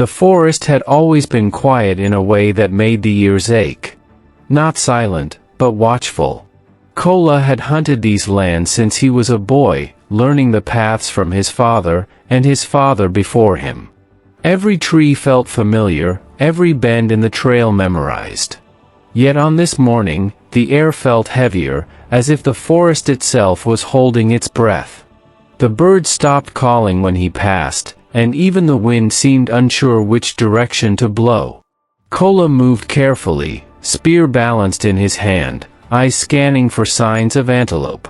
The forest had always been quiet in a way that made the ears ache. Not silent, but watchful. Kola had hunted these lands since he was a boy, learning the paths from his father, and his father before him. Every tree felt familiar, every bend in the trail memorized. Yet on this morning, the air felt heavier, as if the forest itself was holding its breath. The birds stopped calling when he passed, and even the wind seemed unsure which direction to blow. Kola moved carefully, spear balanced in his hand, eyes scanning for signs of antelope.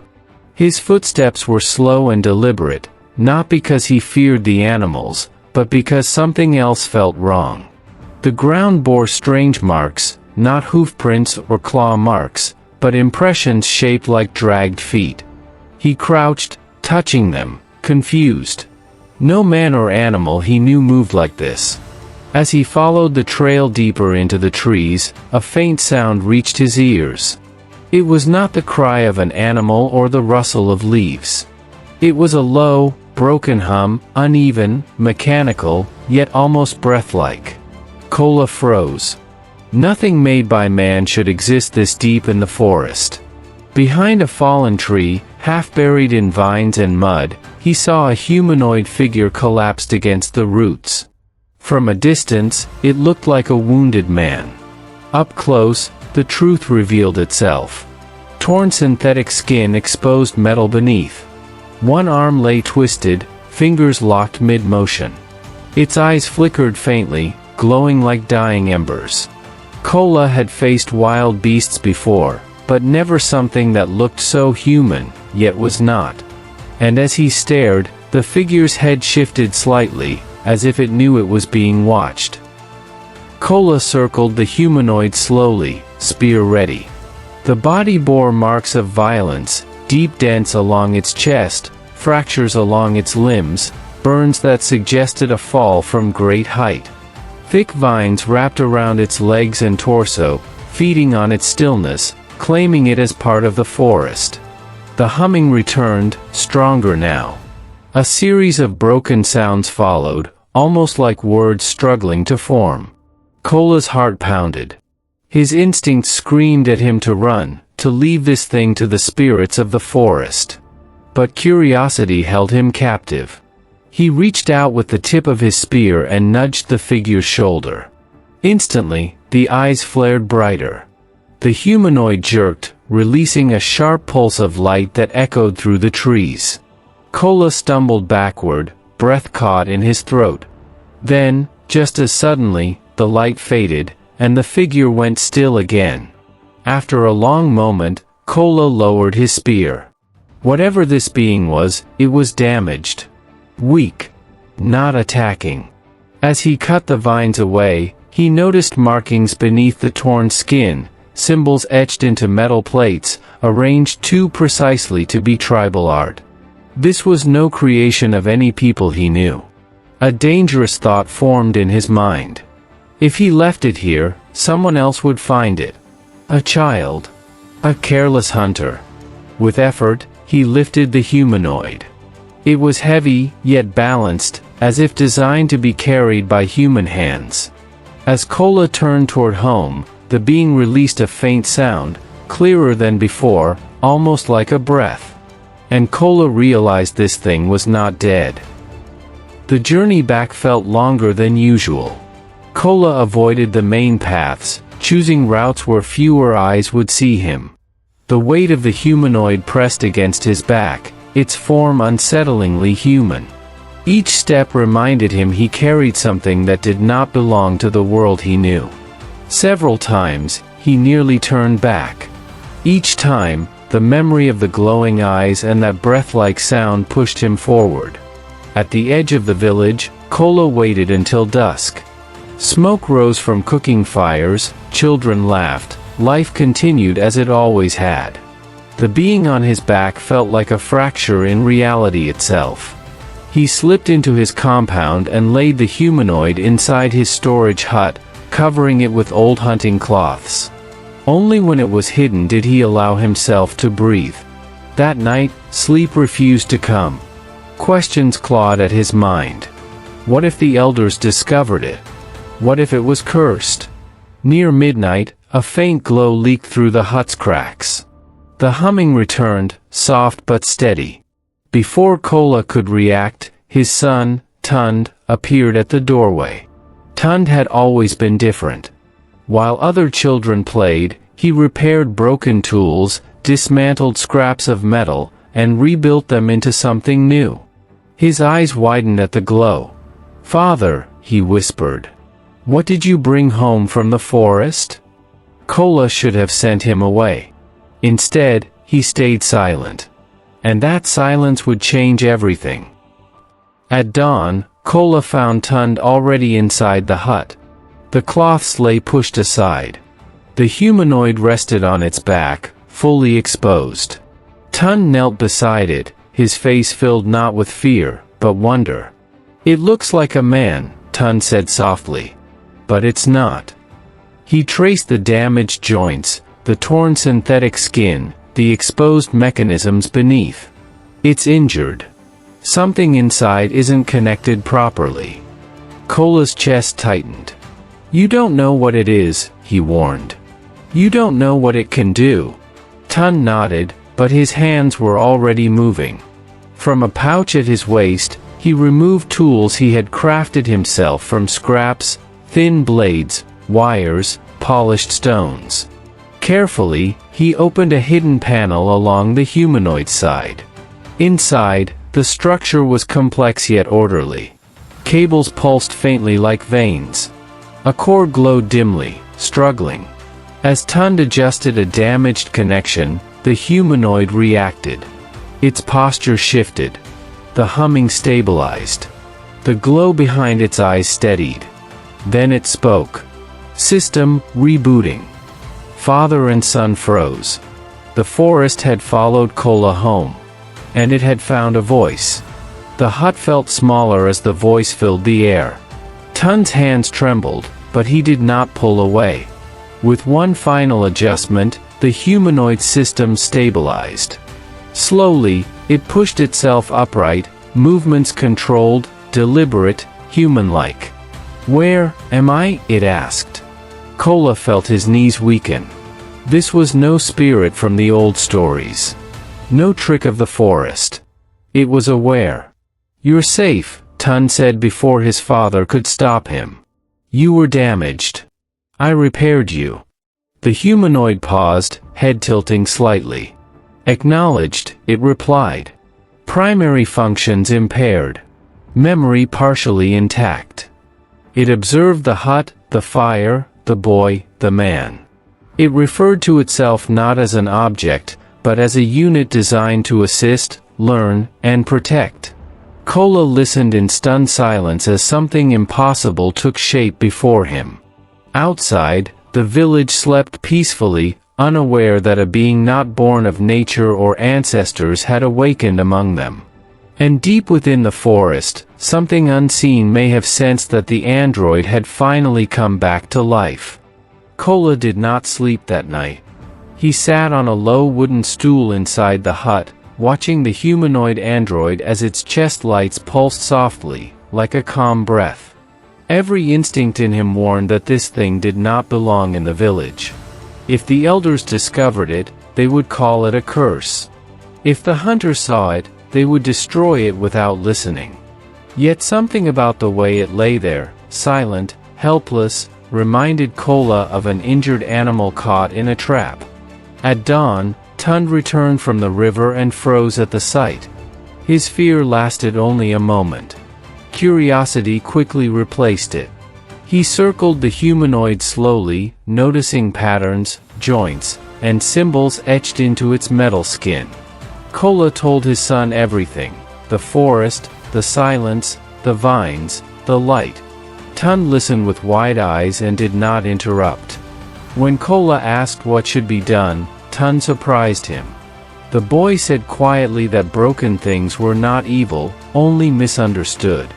His footsteps were slow and deliberate, not because he feared the animals, but because something else felt wrong. The ground bore strange marks, not hoof prints or claw marks, but impressions shaped like dragged feet. He crouched, touching them, confused. No man or animal he knew moved like this. As he followed the trail deeper into the trees, a faint sound reached his ears. It was not the cry of an animal or the rustle of leaves. It was a low, broken hum, uneven, mechanical, yet almost breath-like. Kola froze. Nothing made by man should exist this deep in the forest. Behind a fallen tree, half buried in vines and mud, he saw a humanoid figure collapsed against the roots. From a distance, it looked like a wounded man. Up close, the truth revealed itself. Torn synthetic skin exposed metal beneath. One arm lay twisted, fingers locked mid-motion. Its eyes flickered faintly, glowing like dying embers. Kola had faced wild beasts before, but never something that looked so human, yet was not. And as he stared, the figure's head shifted slightly, as if it knew it was being watched. Kola circled the humanoid slowly, spear ready. The body bore marks of violence, deep dents along its chest, fractures along its limbs, burns that suggested a fall from great height. Thick vines wrapped around its legs and torso, feeding on its stillness, claiming it as part of the forest. The humming returned, stronger now. A series of broken sounds followed, almost like words struggling to form. Kola's heart pounded. His instincts screamed at him to run, to leave this thing to the spirits of the forest. But curiosity held him captive. He reached out with the tip of his spear and nudged the figure's shoulder. Instantly, the eyes flared brighter. The humanoid jerked, releasing a sharp pulse of light that echoed through the trees. Kola stumbled backward, breath caught in his throat. Then, just as suddenly, the light faded, and the figure went still again. After a long moment, Kola lowered his spear. Whatever this being was, it was damaged. Weak. Not attacking. As he cut the vines away, he noticed markings beneath the torn skin, symbols etched into metal plates, arranged too precisely to be tribal art. This was no creation of any people he knew. A dangerous thought formed in his mind. If he left it here, someone else would find it. A child. A careless hunter. With effort, he lifted the humanoid. It was heavy, yet balanced, as if designed to be carried by human hands. As Kola turned toward home, the being released a faint sound, clearer than before, almost like a breath. And Kola realized this thing was not dead. The journey back felt longer than usual. Kola avoided the main paths, choosing routes where fewer eyes would see him. The weight of the humanoid pressed against his back, its form unsettlingly human. Each step reminded him he carried something that did not belong to the world he knew. Several times, he nearly turned back. Each time, the memory of the glowing eyes and that breath-like sound pushed him forward. At the edge of the village, Kola waited until dusk. Smoke rose from cooking fires, children laughed, life continued as it always had. The being on his back felt like a fracture in reality itself. He slipped into his compound and laid the humanoid inside his storage hut, covering it with old hunting cloths. Only when it was hidden did he allow himself to breathe. That night, sleep refused to come. Questions clawed at his mind. What if the elders discovered it? What if it was cursed? Near midnight, a faint glow leaked through the hut's cracks. The humming returned, soft but steady. Before Kola could react, his son, Tund, appeared at the doorway. Tund had always been different. While other children played, he repaired broken tools, dismantled scraps of metal, and rebuilt them into something new. His eyes widened at the glow. "Father," he whispered. "What did you bring home from the forest?" Kola should have sent him away. Instead, he stayed silent. And that silence would change everything. At dawn, Kola found Tund already inside the hut. The cloths lay pushed aside. The humanoid rested on its back, fully exposed. Tund knelt beside it, his face filled not with fear, but wonder. "It looks like a man," Tund said softly. "But it's not." He traced the damaged joints, the torn synthetic skin, the exposed mechanisms beneath. "It's injured. Something inside isn't connected properly." Kola's chest tightened. "You don't know what it is," he warned. "You don't know what it can do." Tund nodded, but his hands were already moving. From a pouch at his waist, he removed tools he had crafted himself from scraps, thin blades, wires, polished stones. Carefully, he opened a hidden panel along the humanoid side. Inside, the structure was complex yet orderly. Cables pulsed faintly like veins. A core glowed dimly, struggling. As Tund adjusted a damaged connection, the humanoid reacted. Its posture shifted. The humming stabilized. The glow behind its eyes steadied. Then it spoke. "System, rebooting." Father and son froze. The forest had followed Kola home. And it had found a voice. The hut felt smaller as the voice filled the air. Tund's hands trembled, but he did not pull away. With one final adjustment, the humanoid system stabilized. Slowly, it pushed itself upright, movements controlled, deliberate, human-like. "Where am I?" it asked. Kola felt his knees weaken. This was no spirit from the old stories. No trick of the forest. It was aware. "You're safe," Tund said before his father could stop him. "You were damaged. I repaired you." The humanoid paused, head tilting slightly. "Acknowledged," it replied. "Primary functions impaired. Memory partially intact." It observed the hut, the fire, the boy, the man. It referred to itself not as an object, but as a unit designed to assist, learn, and protect. Kola listened in stunned silence as something impossible took shape before him. Outside, the village slept peacefully, unaware that a being not born of nature or ancestors had awakened among them. And deep within the forest, something unseen may have sensed that the android had finally come back to life. Kola did not sleep that night. He sat on a low wooden stool inside the hut, watching the humanoid android as its chest lights pulsed softly, like a calm breath. Every instinct in him warned that this thing did not belong in the village. If the elders discovered it, they would call it a curse. If the hunter saw it, they would destroy it without listening. Yet something about the way it lay there, silent, helpless, reminded Kola of an injured animal caught in a trap. At dawn, Tund returned from the river and froze at the sight. His fear lasted only a moment. Curiosity quickly replaced it. He circled the humanoid slowly, noticing patterns, joints, and symbols etched into its metal skin. Kola told his son everything: the forest, the silence, the vines, the light. Tund listened with wide eyes and did not interrupt. When Kola asked what should be done, Tund surprised him. The boy said quietly that broken things were not evil, only misunderstood.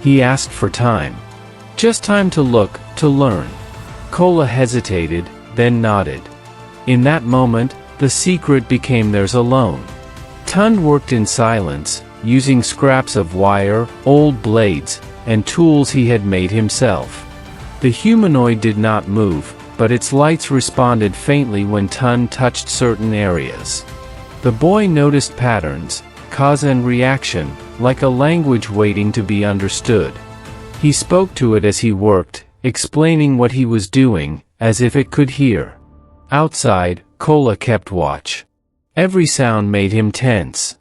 He asked for time. Just time to look, to learn. Kola hesitated, then nodded. In that moment, the secret became theirs alone. Tund worked in silence, using scraps of wire, old blades, and tools he had made himself. The humanoid did not move, but its lights responded faintly when Tun touched certain areas. The boy noticed patterns, cause and reaction, like a language waiting to be understood. He spoke to it as he worked, explaining what he was doing, as if it could hear. Outside, Kola kept watch. Every sound made him tense.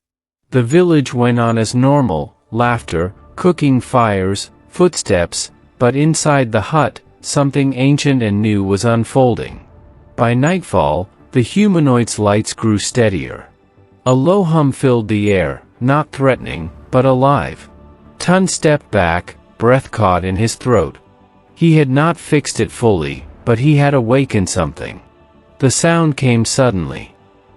The village went on as normal, laughter, cooking fires, footsteps, but inside the hut, something ancient and new was unfolding. By nightfall, the humanoid's lights grew steadier. A low hum filled the air, not threatening, but alive. Tun stepped back, breath caught in his throat. He had not fixed it fully, but he had awakened something. The sound came suddenly.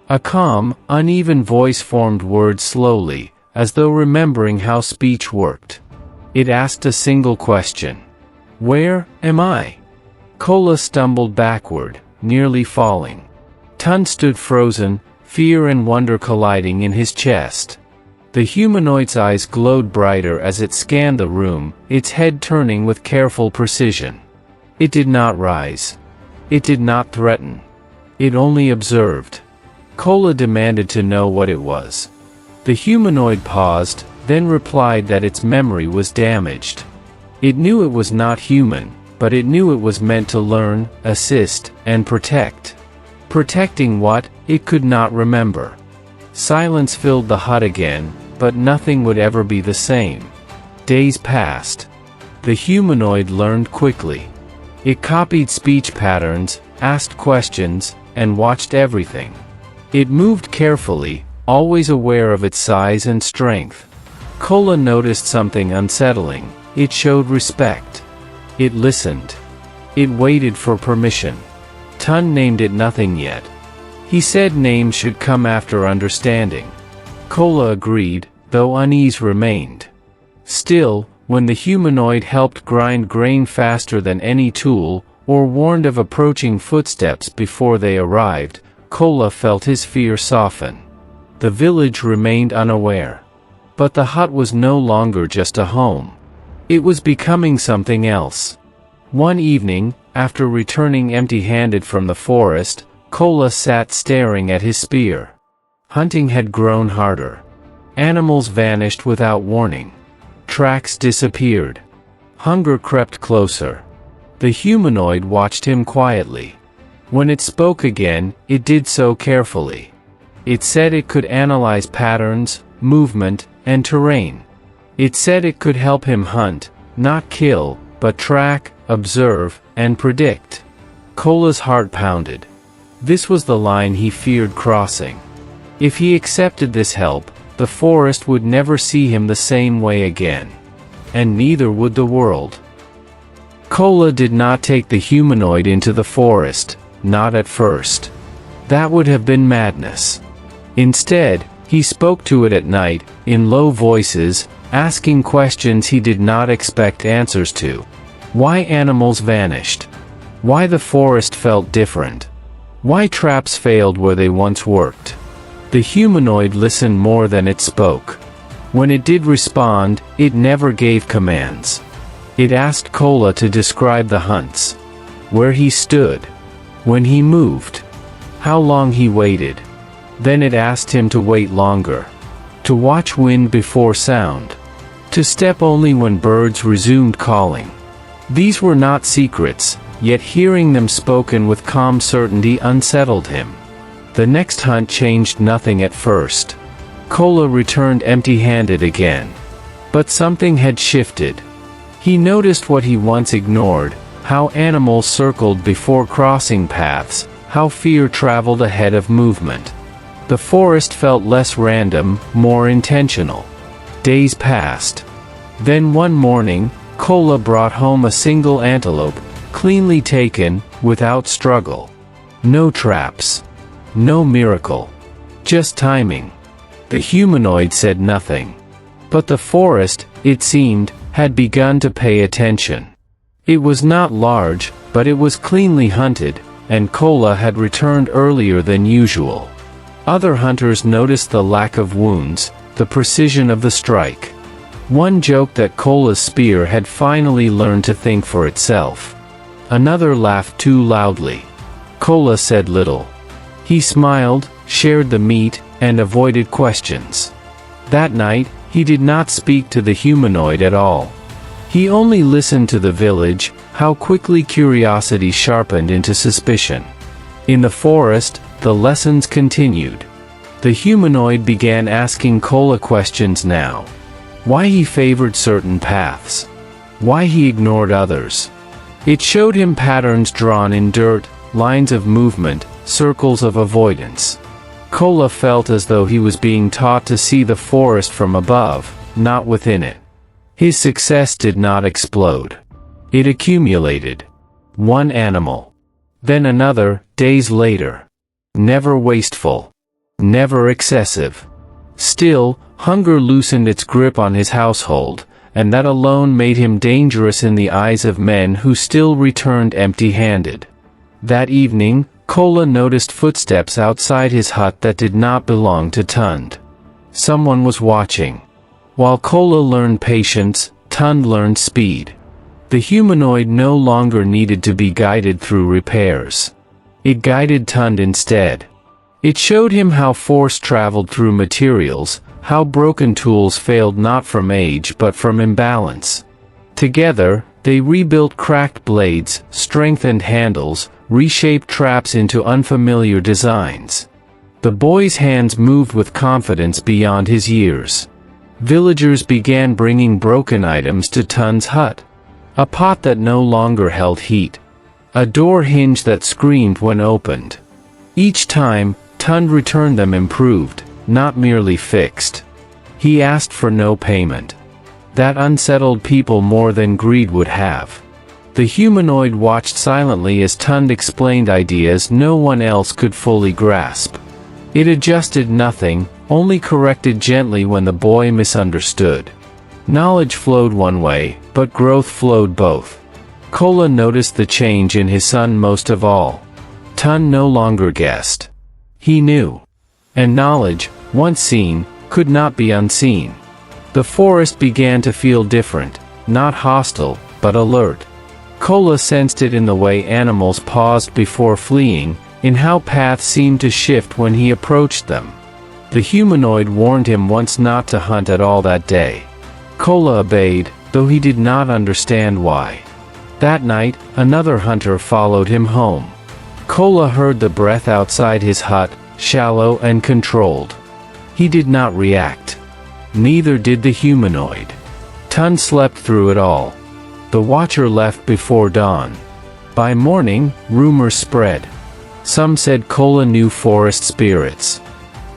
A calm, uneven voice formed words slowly, as though remembering how speech worked. It asked a single question. "Where am I?" Kola stumbled backward, nearly falling. Tun stood frozen, fear and wonder colliding in his chest. The humanoid's eyes glowed brighter as it scanned the room, its head turning with careful precision. It did not rise. It did not threaten. It only observed. Kola demanded to know what it was. The humanoid paused, then replied that its memory was damaged. It knew it was not human, but it knew it was meant to learn, assist, and protect. Protecting what, it could not remember. Silence filled the hut again, but nothing would ever be the same. Days passed. The humanoid learned quickly. It copied speech patterns, asked questions, and watched everything. It moved carefully, always aware of its size and strength. Kola noticed something unsettling. It showed respect. It listened. It waited for permission. Tun named it nothing yet. He said names should come after understanding. Kola agreed, though unease remained. Still, when the humanoid helped grind grain faster than any tool, or warned of approaching footsteps before they arrived, Kola felt his fear soften. The village remained unaware. But the hut was no longer just a home. It was becoming something else. One evening, after returning empty-handed from the forest, Kola sat staring at his spear. Hunting had grown harder. Animals vanished without warning. Tracks disappeared. Hunger crept closer. The humanoid watched him quietly. When it spoke again, it did so carefully. It said it could analyze patterns, movement, and terrain. It said it could help him hunt, not kill, but track, observe, and predict. Kola's heart pounded. This was the line he feared crossing. If he accepted this help, the forest would never see him the same way again. And neither would the world. Kola did not take the humanoid into the forest, not at first. That would have been madness. Instead, he spoke to it at night, in low voices, asking questions he did not expect answers to. Why animals vanished. Why the forest felt different. Why traps failed where they once worked. The humanoid listened more than it spoke. When it did respond, it never gave commands. It asked Kola to describe the hunts. Where he stood. When he moved. How long he waited. Then it asked him to wait longer. To watch wind before sound. To step only when birds resumed calling. These were not secrets, yet hearing them spoken with calm certainty unsettled him. The next hunt changed nothing at first. Kola returned empty-handed again. But something had shifted. He noticed what he once ignored, how animals circled before crossing paths, how fear traveled ahead of movement. The forest felt less random, more intentional. Days passed. Then one morning, Kola brought home a single antelope, cleanly taken, without struggle. No traps. No miracle. Just timing. The humanoid said nothing. But the forest, it seemed, had begun to pay attention. It was not large, but it was cleanly hunted, and Kola had returned earlier than usual. Other hunters noticed the lack of wounds, the precision of the strike. One joked that Kola's spear had finally learned to think for itself. Another laughed too loudly. Kola said little. He smiled, shared the meat, and avoided questions. That night, he did not speak to the humanoid at all. He only listened to the village, how quickly curiosity sharpened into suspicion. In the forest, the lessons continued. The humanoid began asking Kola questions now. Why he favored certain paths. Why he ignored others. It showed him patterns drawn in dirt, lines of movement, circles of avoidance. Kola felt as though he was being taught to see the forest from above, not within it. His success did not explode. It accumulated. One animal. Then another, days later. Never wasteful. Never excessive. Still, hunger loosened its grip on his household, and that alone made him dangerous in the eyes of men who still returned empty-handed. That evening, Kola noticed footsteps outside his hut that did not belong to Tund. Someone was watching. While Kola learned patience, Tund learned speed. The humanoid no longer needed to be guided through repairs. It guided Tund instead. It showed him how force traveled through materials, how broken tools failed not from age but from imbalance. Together, they rebuilt cracked blades, strengthened handles, reshaped traps into unfamiliar designs. The boy's hands moved with confidence beyond his years. Villagers began bringing broken items to Tund's hut. A pot that no longer held heat. A door hinge that screamed when opened. Each time, Tund returned them improved, not merely fixed. He asked for no payment. That unsettled people more than greed would have. The humanoid watched silently as Tund explained ideas no one else could fully grasp. It adjusted nothing, only corrected gently when the boy misunderstood. Knowledge flowed one way, but growth flowed both. Kola noticed the change in his son most of all. Tund no longer guessed. He knew. And knowledge, once seen, could not be unseen. The forest began to feel different, not hostile, but alert. Kola sensed it in the way animals paused before fleeing, in how paths seemed to shift when he approached them. The humanoid warned him once not to hunt at all that day. Kola obeyed, though he did not understand why. That night, another hunter followed him home. Kola heard the breath outside his hut, shallow and controlled. He did not react. Neither did the humanoid. Tund slept through it all. The watcher left before dawn. By morning, rumors spread. Some said Kola knew forest spirits.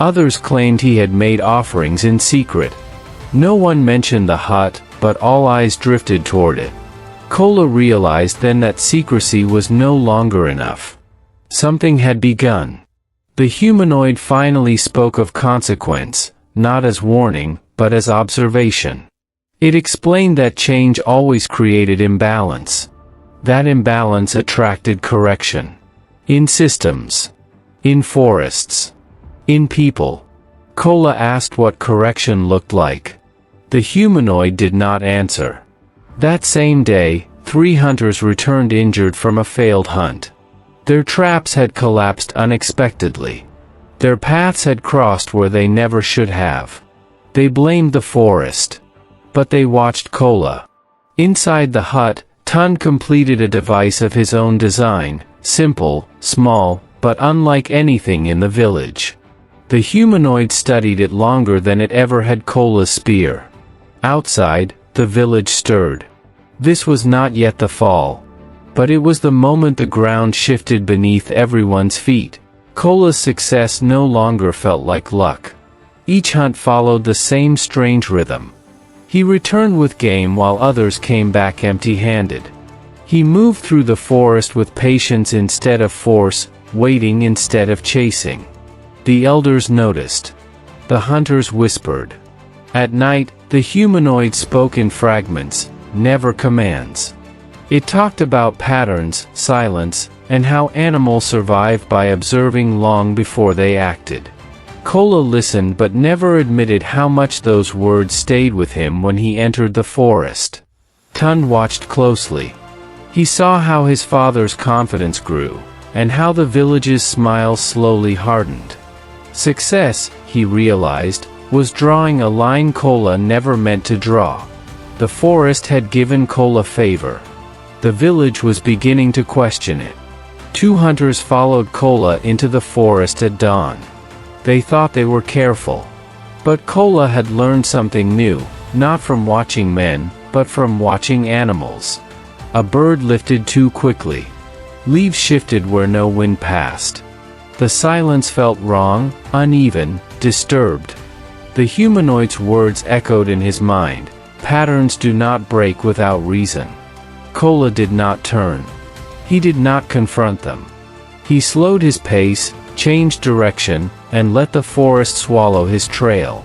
Others claimed he had made offerings in secret. No one mentioned the hut, but all eyes drifted toward it. Kola realized then that secrecy was no longer enough. Something had begun. The humanoid finally spoke of consequence, not as warning, but as observation. It explained that change always created imbalance. That imbalance attracted correction. In systems. In forests. In people. Kola asked what correction looked like. The humanoid did not answer. That same day, 3 hunters returned injured from a failed hunt. Their traps had collapsed unexpectedly. Their paths had crossed where they never should have. They blamed the forest. But they watched Kola. Inside the hut, Tund completed a device of his own design, simple, small, but unlike anything in the village. The humanoid studied it longer than it ever had Kola's spear. Outside, the village stirred. This was not yet the fall. But it was the moment the ground shifted beneath everyone's feet. Kola's success no longer felt like luck. Each hunt followed the same strange rhythm. He returned with game while others came back empty-handed. He moved through the forest with patience instead of force, waiting instead of chasing. The elders noticed. The hunters whispered. At night, the humanoid spoke in fragments, never commands. It talked about patterns, silence, and how animals survived by observing long before they acted. Kola listened but never admitted how much those words stayed with him when he entered the forest. Tund watched closely. He saw how his father's confidence grew, and how the village's smile slowly hardened. Success, he realized, was drawing a line Kola never meant to draw. The forest had given Kola favor. The village was beginning to question it. 2 hunters followed Kola into the forest at dawn. They thought they were careful. But Kola had learned something new, not from watching men, but from watching animals. A bird lifted too quickly. Leaves shifted where no wind passed. The silence felt wrong, uneven, disturbed. The humanoid's words echoed in his mind. Patterns do not break without reason. Kola did not turn. He did not confront them. He slowed his pace, changed direction, and let the forest swallow his trail.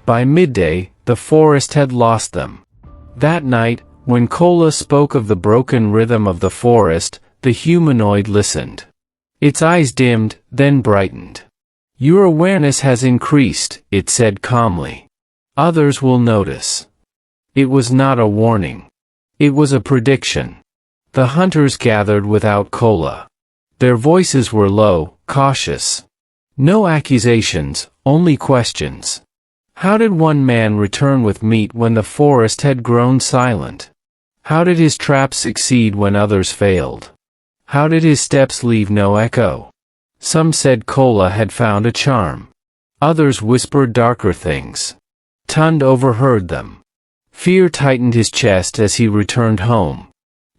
By midday, the forest had lost them. That night, when Kola spoke of the broken rhythm of the forest, the humanoid listened. Its eyes dimmed, then brightened. "Your awareness has increased," it said calmly. "Others will notice." It was not a warning. It was a prediction. The hunters gathered without Kola. Their voices were low, cautious. No accusations, only questions. How did one man return with meat when the forest had grown silent? How did his traps succeed when others failed? How did his steps leave no echo? Some said Kola had found a charm. Others whispered darker things. Tund overheard them. Fear tightened his chest as he returned home.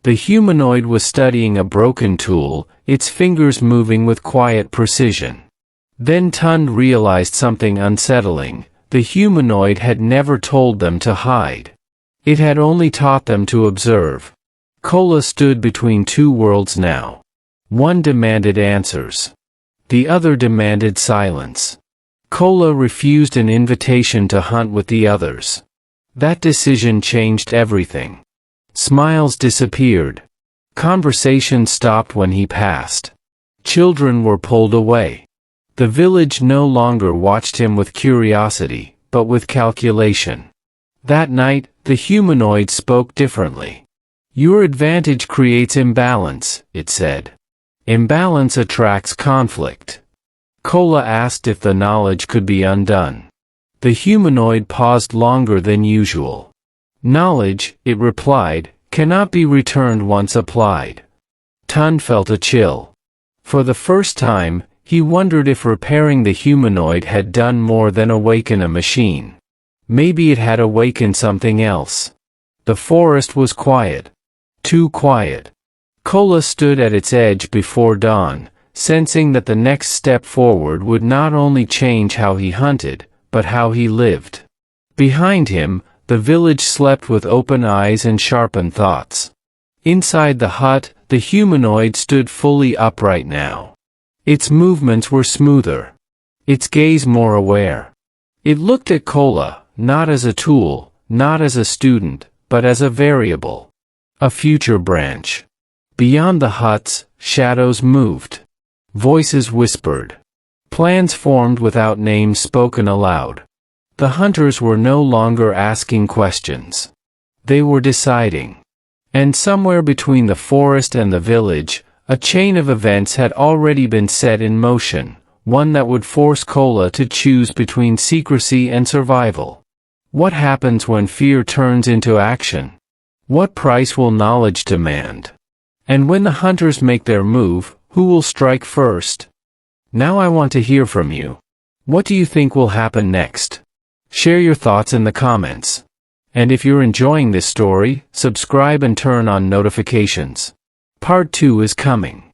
The humanoid was studying a broken tool, its fingers moving with quiet precision. Then Tund realized something unsettling. The humanoid had never told them to hide. It had only taught them to observe. Kola stood between two worlds now. One demanded answers. The other demanded silence. Kola refused an invitation to hunt with the others. That decision changed everything. Smiles disappeared. Conversation stopped when he passed. Children were pulled away. The village no longer watched him with curiosity, but with calculation. That night, the humanoid spoke differently. "Your advantage creates imbalance," it said. "Imbalance attracts conflict." Kola asked if the knowledge could be undone. The humanoid paused longer than usual. "Knowledge," it replied, "cannot be returned once applied." Tund felt a chill. For the first time, he wondered if repairing the humanoid had done more than awaken a machine. Maybe it had awakened something else. The forest was quiet. Too quiet. Kola stood at its edge before dawn, sensing that the next step forward would not only change how he hunted, but how he lived. Behind him, the village slept with open eyes and sharpened thoughts. Inside the hut, the humanoid stood fully upright now. Its movements were smoother. Its gaze more aware. It looked at Kola, not as a tool, not as a student, but as a variable. A future branch. Beyond the huts, shadows moved. Voices whispered. Plans formed without names spoken aloud. The hunters were no longer asking questions. They were deciding. And somewhere between the forest and the village, a chain of events had already been set in motion, one that would force Kola to choose between secrecy and survival. What happens when fear turns into action? What price will knowledge demand? And when the hunters make their move, who will strike first? Now I want to hear from you. What do you think will happen next? Share your thoughts in the comments. And if you're enjoying this story, subscribe and turn on notifications. Part 2 is coming.